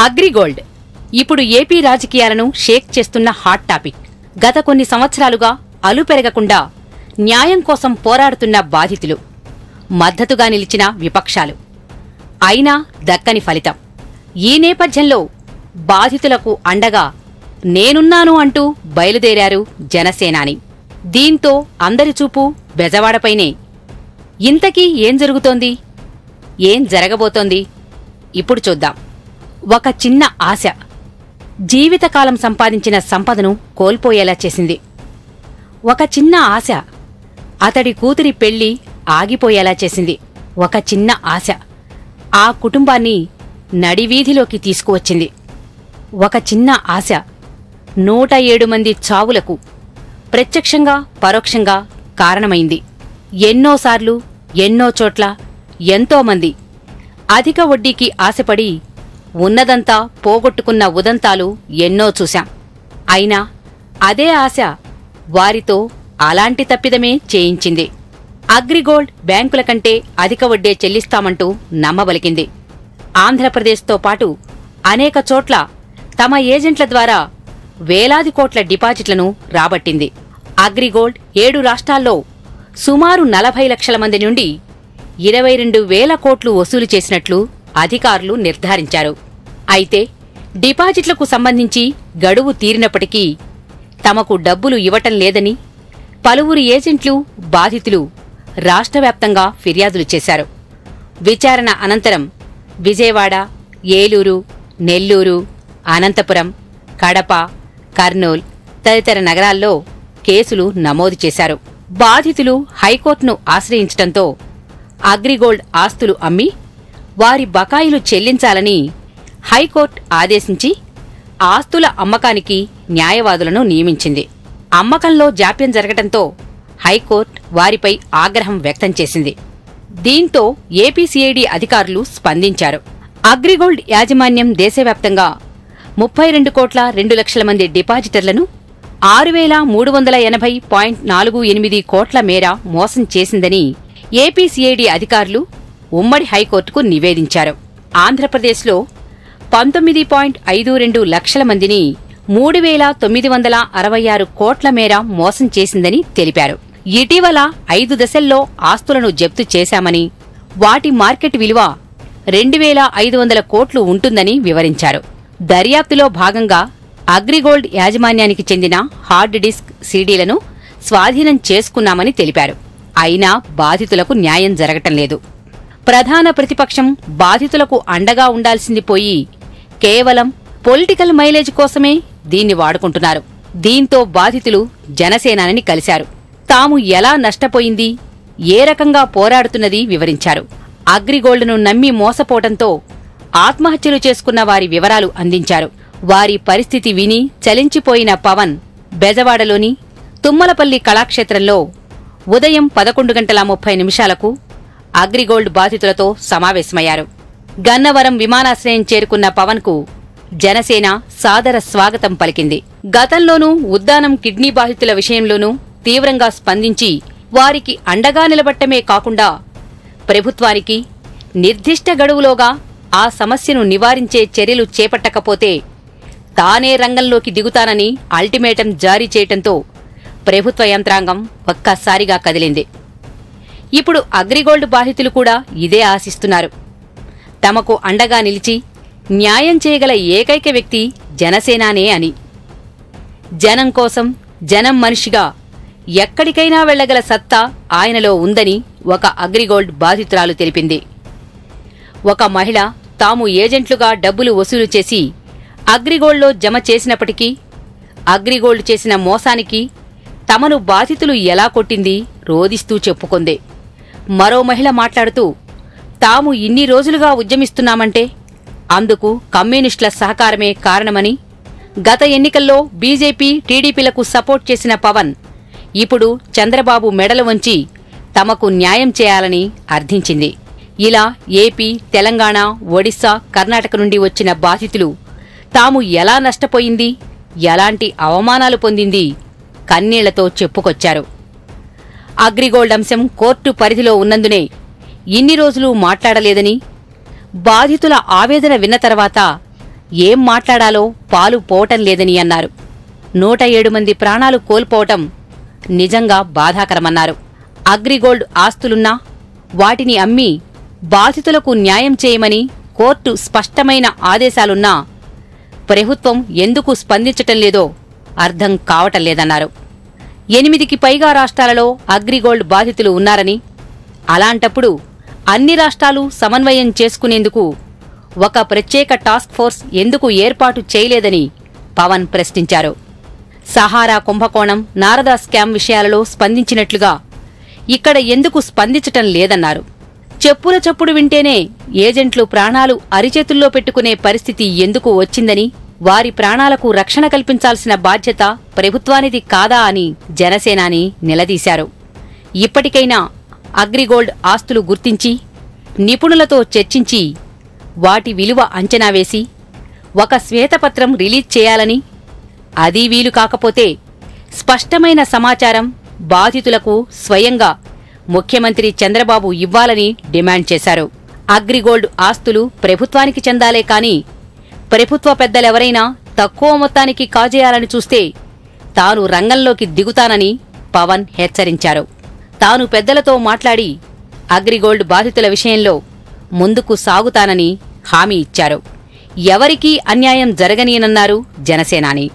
అగ్రిగోల్డ్ ఇప్పుడు ఏపీ రాజకీయాలను షేక్ చేస్తున్న హాట్ టాపిక్. గత కొన్ని సంవత్సరాలుగా అలుపెరగకుండా న్యాయం కోసం పోరాడుతున్న బాధితులు, మద్దతుగా నిలిచిన విపక్షాలు, అయినా దక్కని ఫలితం. ఈ నేపథ్యంలో బాధితులకు అండగా నేనున్నాను అంటూ బయలుదేరారు జనసేనాని. దీంతో అందరి చూపు బెజవాడపైనే. ఇంతకీ ఏం జరుగుతోంది, ఏం జరగబోతోంది ఇప్పుడు చూద్దాం. ఒక చిన్న ఆశ జీవితకాలం సంపాదించిన సంపదను కోల్పోయేలా చేసింది. ఒక చిన్న ఆశ అతడి కూతురి పెళ్లి ఆగిపోయేలా చేసింది. ఒక చిన్న ఆశ ఆ కుటుంబాన్ని నడివీధిలోకి తీసుకువచ్చింది. ఒక చిన్న ఆశ 107 మంది చావులకు ప్రత్యక్షంగా పరోక్షంగా కారణమైంది. ఎన్నోసార్లు ఎన్నో చోట్ల ఎంతోమంది అధిక వడ్డీకి ఆశపడి ఉన్నదంతా పోగొట్టుకున్న ఉదంతాలు ఎన్నో చూశాం. అయినా అదే ఆశ వారితో అలాంటి తప్పిదమే చేయించింది. అగ్రిగోల్డ్ బ్యాంకుల కంటే అధిక వడ్డీ చెల్లిస్తామంటూ నమ్మబలికింది. ఆంధ్రప్రదేశ్తో పాటు అనేక చోట్ల తమ ఏజెంట్ల ద్వారా వేలాది కోట్ల డిపాజిట్లను రాబట్టింది. అగ్రిగోల్డ్ 7 రాష్ట్రాల్లో సుమారు 40 లక్షల మంది నుండి 22,000 కోట్లు వసూలు చేసినట్లు అధికారులు నిర్ధారించారు. అయితే డిపాజిట్లకు సంబంధించి గడువు తీరినప్పటికీ తమకు డబ్బులు ఇవ్వటం లేదని పలువురు ఏజెంట్లు, బాధితులు రాష్ట్రవ్యాప్తంగా ఫిర్యాదులు చేశారు. విచారణ అనంతరం విజయవాడ, ఏలూరు, నెల్లూరు, అనంతపురం, కడప, కర్నూల్ తదితర నగరాల్లో కేసులు నమోదు చేశారు. బాధితులు హైకోర్టును ఆశ్రయించటంతో అగ్రిగోల్డ్ ఆస్తులు అమ్మి వారి బకాయిలు చెల్లించాలని హైకోర్టు ఆదేశించి ఆస్తుల అమ్మకానికి న్యాయవాదులను నియమించింది. అమ్మకంలో జాప్యం జరగటంతో హైకోర్టు వారిపై ఆగ్రహం వ్యక్తం చేసింది. దీంతో ఏపీసీఐడీ అధికారులు స్పందించారు. అగ్రిగోల్డ్ యాజమాన్యం దేశవ్యాప్తంగా 32,02 లక్షల మంది డిపాజిటర్లను 6,380.48 కోట్ల మేర మోసం చేసిందని ఏపీసీఐడీ అధికారులు ఉమ్మడి హైకోర్టుకు నివేదించారు. ఆంధ్రప్రదేశ్లో 19.52 లక్షల మందిని 3,966 కోట్ల మేర మోసం చేసిందని తెలిపారు. ఇటీవల 5 దశల్లో ఆస్తులను జప్తు చేశామని, వాటి మార్కెట్ విలువ 2,500 కోట్లు ఉంటుందని వివరించారు. దర్యాప్తులో భాగంగా అగ్రిగోల్డ్ యాజమాన్యానికి చెందిన హార్డ్ డిస్క్ సీడీలను స్వాధీనం చేసుకున్నామని తెలిపారు. అయినా బాధితులకు న్యాయం జరగటం లేదు. ప్రధాన ప్రతిపక్షం బాధితులకు అండగా ఉండాల్సింది పోయి కేవలం పొలిటికల్ మైలేజ్ కోసమే దీన్ని వాడుకుంటున్నారు. దీంతో బాధితులు జనసేనాని కలిశారు. తాము ఎలా నష్టపోయింది, ఏ రకంగా పోరాడుతున్నది వివరించారు. అగ్రిగోల్డ్ను నమ్మి మోసపోవడంతో ఆత్మహత్యలు చేసుకున్న వారి వివరాలు అందించారు. వారి పరిస్థితి విని చలించిపోయిన పవన్ బెజవాడలోని తుమ్మలపల్లి కళాక్షేత్రంలో ఉదయం 11:30 అగ్రిగోల్డ్ బాధితులతో సమావేశమయ్యారు. గన్నవరం విమానాశ్రయం చేరుకున్న పవన్కు జనసేన సాదర స్వాగతం పలికింది. గతంలోనూ ఉద్దానం కిడ్నీ బాధితుల విషయంలోనూ తీవ్రంగా స్పందించి వారికి అండగా నిలబట్టమే కాకుండా ప్రభుత్వానికి నిర్దిష్ట గడువులోగా ఆ సమస్యను నివారించే చర్యలు చేపట్టకపోతే తానే రంగంలోకి దిగుతానని అల్టిమేటం జారీ చేయటంతో ప్రభుత్వ యంత్రాంగం ఒక్కసారిగా కదిలింది. ఇప్పుడు అగ్రిగోల్డ్ బాధితులు కూడా ఇదే ఆశిస్తున్నారు. తమకు అండగా నిలిచి న్యాయం చేయగల ఏకైక వ్యక్తి జనసేనానే అని. జనం కోసం, జనం మనిషిగా ఎక్కడికైనా వెళ్లగల సత్తా ఆయనలో ఉందని ఒక అగ్రిగోల్డ్ బాధితురాలు తెలిపింది. ఒక మహిళ తాము ఏజెంట్లుగా డబ్బులు వసూలు చేసి అగ్రిగోల్డ్లో జమ చేసినప్పటికీ అగ్రిగోల్డ్ చేసిన మోసానికి తమను బాధితులు ఎలా కొట్టింది రోదిస్తూ చెప్పుకుంది. మరో మహిళ మాట్లాడుతూ తాము ఇన్ని రోజులుగా ఉద్యమిస్తున్నామంటే అందుకు కమ్యూనిస్టుల సహకారమే కారణమని, గత ఎన్నికల్లో బీజేపీ, టీడీపీలకు సపోర్ట్ చేసిన పవన్ ఇప్పుడు చంద్రబాబు మెడలు వంచి తమకు న్యాయం చేయాలని అర్థించింది. ఇలా ఏపీ, తెలంగాణ, ఒడిశా, కర్ణాటక నుండి వచ్చిన బాధితులు తాము ఎలా నష్టపోయింది, ఎలాంటి అవమానాలు పొందింది కన్నీళ్లతో చెప్పుకొచ్చారు. అగ్రిగోల్డ్ అంశం కోర్టు పరిధిలో ఉన్నందునే ఇన్ని రోజులు మాట్లాడలేదని, బాధితుల ఆవేదన విన్న తర్వాత ఏం మాట్లాడాలో పాలు పోవటం లేదని అన్నారు. 107 మంది ప్రాణాలు కోల్పోవటం నిజంగా బాధాకరమన్నారు. అగ్రిగోల్డ్ ఆస్తులున్నా వాటిని అమ్మి బాధితులకు న్యాయం చేయమని కోర్టు స్పష్టమైన ఆదేశాలున్నా ప్రభుత్వం ఎందుకు స్పందించటం లేదో అర్థం కావటం లేదన్నారు. 8కి పైగా రాష్ట్రాలలో అగ్రిగోల్డ్ బాధితులు ఉన్నారని, అలాంటప్పుడు అన్ని రాష్ట్రాలు సమన్వయం చేసుకునేందుకు ఒక ప్రత్యేక టాస్క్ ఫోర్స్ ఎందుకు ఏర్పాటు చేయలేదని పవన్ ప్రశ్నించారు. సహారా కుంభకోణం, నారదా స్కామ్ విషయాలలో స్పందించినట్లుగా ఇక్కడ ఎందుకు స్పందించటం లేదన్నారు. చెప్పుల చప్పుడు వింటేనే ఏజెంట్లు ప్రాణాలు అరిచేతుల్లో పెట్టుకునే పరిస్థితి ఎందుకు వచ్చిందని, వారి ప్రాణాలకు రక్షణ కల్పించాల్సిన బాధ్యత ప్రభుత్వానిది కాదా అని జనసేనాని నిలదీశారు. ఇప్పటికైనా అగ్రిగోల్డ్ ఆస్తులు గుర్తించి నిపుణులతో చర్చించి వాటి విలువ అంచనా వేసి ఒక శ్వేతపత్రం రిలీజ్ చేయాలని, అదీ వీలు కాకపోతే స్పష్టమైన సమాచారం బాధితులకు స్వయంగా ముఖ్యమంత్రి చంద్రబాబు ఇవ్వాలని డిమాండ్ చేశారు. అగ్రిగోల్డ్ ఆస్తులు ప్రభుత్వానికి చెందాలే కాని ప్రభుత్వ పెద్దలెవరైనా తక్కువ మొత్తానికి కాజేయాలని చూస్తే తాను రంగంలోకి దిగుతానని పవన్ హెచ్చరించారు. తాను పెద్దలతో మాట్లాడి అగ్రిగోల్డ్ బాధితుల విషయంలో ముందుకు సాగుతానని హామీ ఇచ్చారు. ఎవరికీ అన్యాయం జరగనీయనన్నారు జనసేనాని.